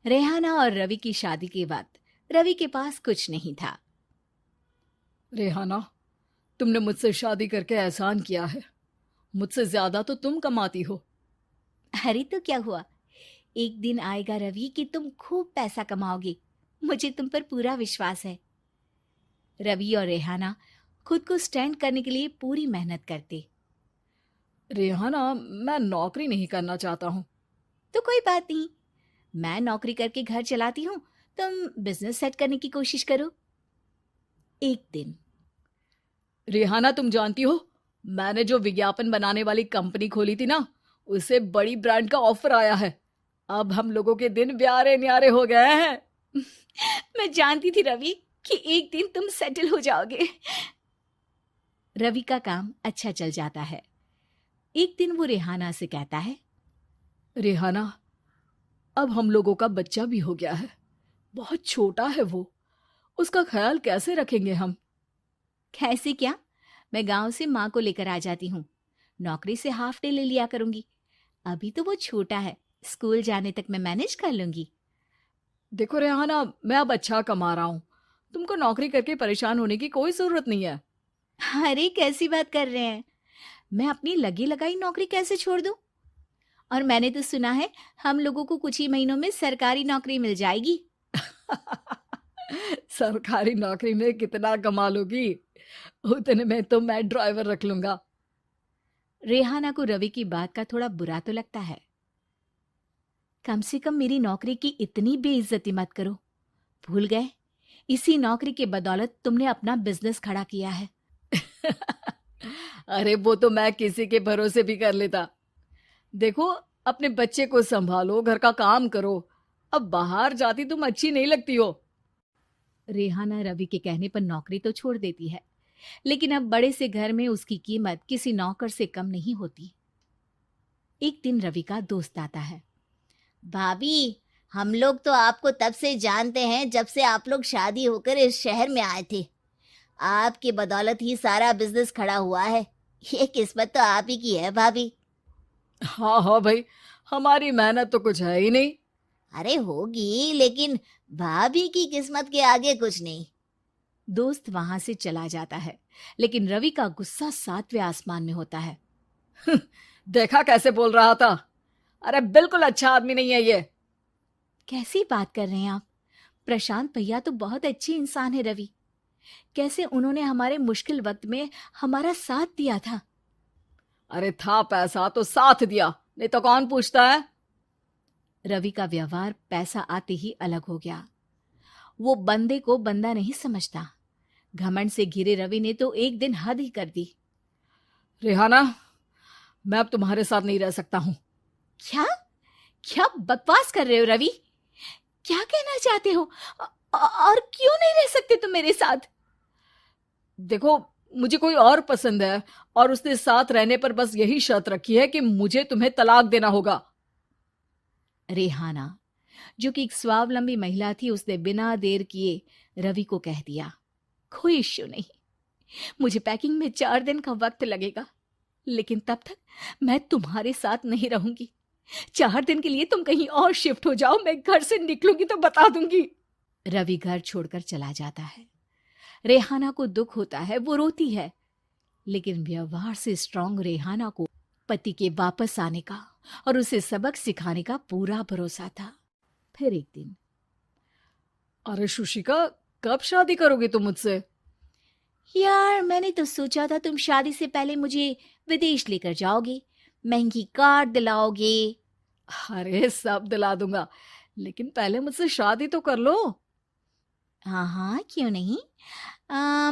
रेहाना और रवि की शादी के बाद रवि के पास कुछ नहीं था। रेहाना, तुमने मुझसे शादी करके एहसान किया है। मुझसे ज्यादा तो तुम कमाती हो। अरे तो क्या हुआ, एक दिन आएगा रवि कि तुम खूब पैसा कमाओगे। मुझे तुम पर पूरा विश्वास है। रवि और रेहाना खुद को स्टैंड करने के लिए पूरी मेहनत करते। रेहाना, मैं नौकरी नहीं करना चाहता हूँ। तो कोई बात नहीं, मैं नौकरी करके घर चलाती हूँ, तुम बिजनेस सेट करने की कोशिश करो। एक दिन रेहाना, तुम जानती हो, मैंने जो विज्ञापन बनाने वाली कंपनी खोली थी ना, उसे बड़ी ब्रांड का ऑफर आया है। अब हम लोगों के दिन ब्यारे न्यारे हो गए हैं। मैं जानती थी रवि कि एक दिन तुम सेटल हो जाओगे। रवि का काम अच्छा चल जाता है। एक दिन वो रेहाना से कहता है, रेहाना, अब हम लोगों का बच्चा भी हो गया है। बहुत छोटा है वो। उसका ख्याल कैसे रखेंगे हम? कैसे क्या, मैं गांव से माँ को लेकर आ जाती हूँ। नौकरी से हाफ डे ले लिया करूंगी। अभी तो वो छोटा है, स्कूल जाने तक मैं मैनेज कर लूंगी। देखो रेहाना, मैं अब अच्छा कमा रहा हूँ। तुमको नौकरी करके परेशान होने की कोई जरूरत नहीं है। अरे कैसी बात कर रहे हैं, मैं अपनी लगी लगाई नौकरी कैसे छोड़ दूं? और मैंने तो सुना है हम लोगों को कुछ ही महीनों में सरकारी नौकरी मिल जाएगी। सरकारी नौकरी में कितना कमा लोगी? उतने में तो मैं ड्राइवर रख लूंगा। रेहाना को रवि की बात का थोड़ा बुरा तो लगता है। कम से कम मेरी नौकरी की इतनी बेइज्जती मत करो। भूल गए, इसी नौकरी के बदौलत तुमने अपना बिजनेस खड़ा किया है। अरे वो तो मैं किसी के भरोसे भी कर लेता। देखो, अपने बच्चे को संभालो, घर का काम करो। अब बाहर जाती तुम अच्छी नहीं लगती हो। रेहाना रवि के कहने पर नौकरी तो छोड़ देती है, लेकिन अब बड़े से घर में उसकी कीमत किसी नौकर से कम नहीं होती। एक दिन रवि का दोस्त आता है। भाभी, हम लोग तो आपको तब से जानते हैं जब से आप लोग शादी होकर इस शहर में आए थे। आपकी बदौलत ही सारा बिजनेस खड़ा हुआ है। ये किस्मत तो आप ही की है भाभी। हाँ हाँ भाई, हमारी मेहनत तो कुछ है ही नहीं। अरे होगी, लेकिन भाभी की किस्मत के आगे कुछ नहीं। दोस्त वहां से चला जाता है, लेकिन रवि का गुस्सा सातवें आसमान में होता है। देखा कैसे बोल रहा था? अरे बिल्कुल अच्छा आदमी नहीं है ये। कैसी बात कर रहे हैं आप? प्रशांत भैया तो बहुत अच्छे इंसान है रवि। कैसे उन्होंने हमारे मुश्किल वक्त में हमारा साथ दिया था। अरे था पैसा तो साथ दिया, नहीं तो कौन पूछता है? रवि का व्यवहार पैसा आते ही अलग हो गया। वो बंदे को बंदा नहीं समझता। घमंड से घिरे रवि ने तो एक दिन हद ही कर दी। रेहाना, मैं अब तुम्हारे साथ नहीं रह सकता हूँ। क्या क्या बकवास कर रहे हो रवि? क्या कहना चाहते हो? और क्यों नहीं रह सकते तुम मेरे साथ? देखो, मुझे कोई और पसंद है, और उसने साथ रहने पर बस यही शर्त रखी है कि मुझे तुम्हें तलाक देना होगा। रेहाना, जो कि एक स्वावलंबी महिला थी, उसने बिना देर किए रवि को कह दिया, कोई इश्यू नहीं, मुझे पैकिंग में 4 दिन का वक्त लगेगा, लेकिन तब तक मैं तुम्हारे साथ नहीं रहूंगी। 4 दिन के लिए तुम कहीं और शिफ्ट हो जाओ, मैं घर से निकलूंगी तो बता दूंगी। रवि घर छोड़कर चला जाता है। रेहाना को दुख होता है, वो रोती है, लेकिन व्यवहार से स्ट्रांग रेहाना को पति के वापस आने का और उसे सबक सिखाने का पूरा भरोसा था। फिर एक दिन, अरे शुशिका, कब शादी करोगी तुम मुझसे? यार मैंने तो सोचा था तुम शादी से पहले मुझे विदेश लेकर जाओगे, महंगी कार दिलाओगे। अरे सब दिला दूंगा, लेकिन पहले मुझसे शादी तो कर लो। हाँ हाँ, क्यों नहीं।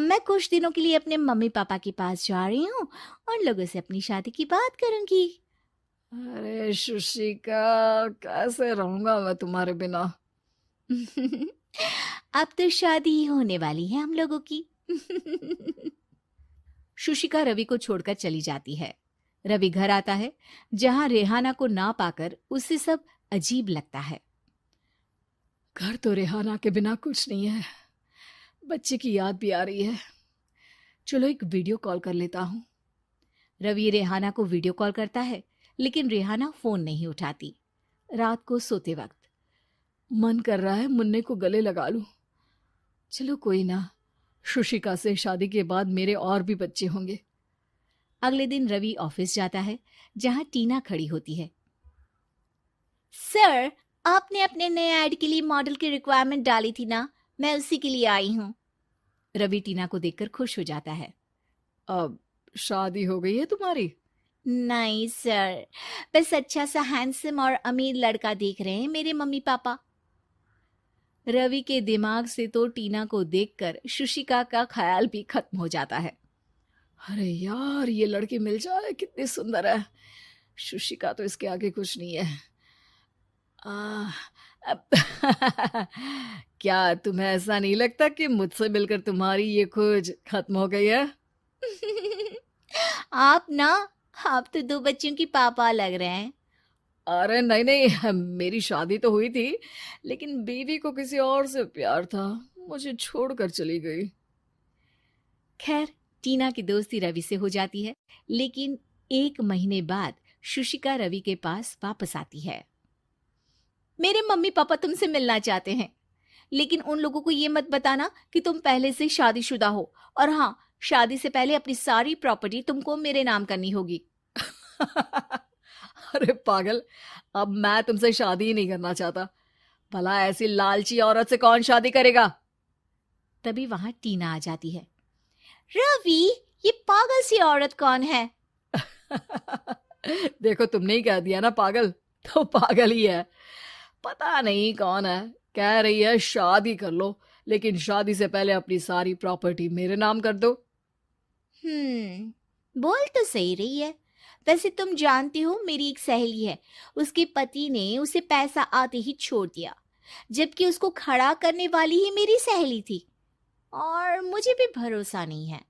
मैं कुछ दिनों के लिए अपने मम्मी पापा के पास जा रही हूँ और लोगों से अपनी शादी की बात करूंगी। अरे शुशिका, कैसे रहूंगा मैं तुम्हारे बिना? अब तो शादी ही होने वाली है हम लोगों की। शुशिका रवि को छोड़कर चली जाती है। रवि घर आता है, जहां रेहाना को ना पाकर उसे सब अजीब लगता है। घर तो रेहाना के बिना कुछ नहीं है। बच्चे की याद भी आ रही है। चलो एक वीडियो कॉल कर लेता हूँ। रवि रेहाना को वीडियो कॉल करता है, लेकिन रेहाना फोन नहीं उठाती। रात को सोते वक्त मन कर रहा है मुन्ने को गले लगा लूं। चलो कोई ना, शुशिका से शादी के बाद मेरे और भी बच्चे होंगे। अगले दिन रवि ऑफिस जाता है, जहां टीना खड़ी होती है। सर, आपने अपने नए ऐड के लिए मॉडल की रिक्वायरमेंट डाली थी ना, मैं उसी के लिए आई हूँ। रवि टीना को देखकर खुश हो जाता है। अब शादी हो गई है तुम्हारी? नहीं सर, बस अच्छा सा हैंडसम और अमीर लड़का देख रहे हैं मेरे मम्मी पापा। रवि के दिमाग से तो टीना को देखकर शुशिका का ख्याल भी खत्म हो जाता है। अरे यार, ये लड़की मिल जाए कितनी सुंदर है। शुशिका तो इसके आगे कुछ नहीं है। अब क्या तुम्हें ऐसा नहीं लगता कि मुझसे मिलकर तुम्हारी ये खोज खत्म हो गई है? आप ना, आप तो 2 बच्चों की पापा लग रहे हैं। अरे नहीं नहीं, मेरी शादी तो हुई थी, लेकिन बीवी को किसी और से प्यार था, मुझे छोड़कर चली गई। खैर, टीना की दोस्ती रवि से हो जाती है, लेकिन 1 महीने बाद शुशिका रवि के पास वापस आती है। मेरे मम्मी पापा तुमसे मिलना चाहते हैं, लेकिन उन लोगों को ये मत बताना कि तुम पहले से शादीशुदा हो, और हाँ, शादी से पहले अपनी सारी प्रॉपर्टी तुमको मेरे नाम करनी होगी। अरे पागल, अब मैं तुमसे शादी ही नहीं करना चाहता। भला ऐसी लालची औरत से कौन शादी करेगा? तभी वहां टीना आ जाती है। रवि, ये पागल सी औरत कौन है? देखो, तुमने ही कह दिया ना पागल, तो पागल ही है। पता नहीं कौन है, कह रही है शादी कर लो, लेकिन शादी से पहले अपनी सारी प्रॉपर्टी मेरे नाम कर दो। बोल तो सही रही है। वैसे तुम जानती हो, मेरी एक सहेली है, उसके पति ने उसे पैसा आते ही छोड़ दिया, जबकि उसको खड़ा करने वाली ही मेरी सहेली थी। और मुझे भी भरोसा नहीं है।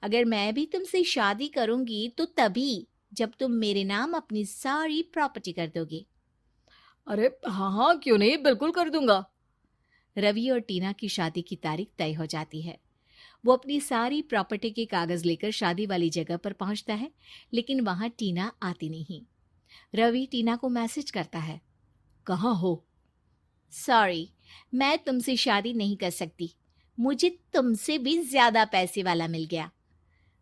अगर मैं भी तुमसे शादी करूंगी तो तभी, जब तुम मेरे नाम अपनी सारी प्रॉपर्टी कर दोगे। अरे हाँ हाँ, क्यों नहीं, बिल्कुल कर दूंगा। रवि और टीना की शादी की तारीख तय हो जाती है। वो अपनी सारी प्रॉपर्टी के कागज लेकर शादी वाली जगह पर पहुंचता है, लेकिन वहां टीना आती नहीं। रवि टीना को मैसेज करता है। कहाँ हो? सॉरी, मैं तुमसे शादी नहीं कर सकती, मुझे तुमसे भी ज्यादा पैसे वाला मिल गया।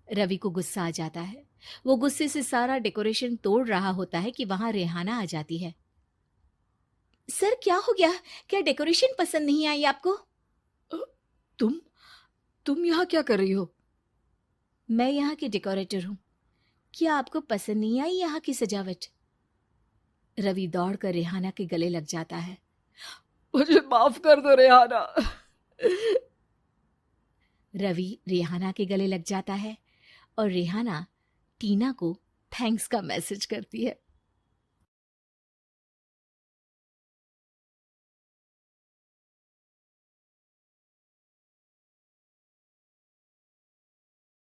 रवि को गुस्सा आ जाता है। वो गुस्से से सारा डेकोरेशन तोड़ रहा होता है कि वहां रेहाना आ जाती है। सर, क्या हो गया? क्या डेकोरेशन पसंद नहीं आई आपको? अ, तुम यहाँ क्या कर रही हो? मैं यहाँ की डेकोरेटर हूँ। क्या आपको पसंद नहीं आई यहाँ की सजावट? रवि दौड़कर रेहाना के गले लग जाता है। मुझे माफ कर दो रेहाना। रवि रेहाना के गले लग जाता है और रेहाना टीना को थैंक्स का मैसेज करती है।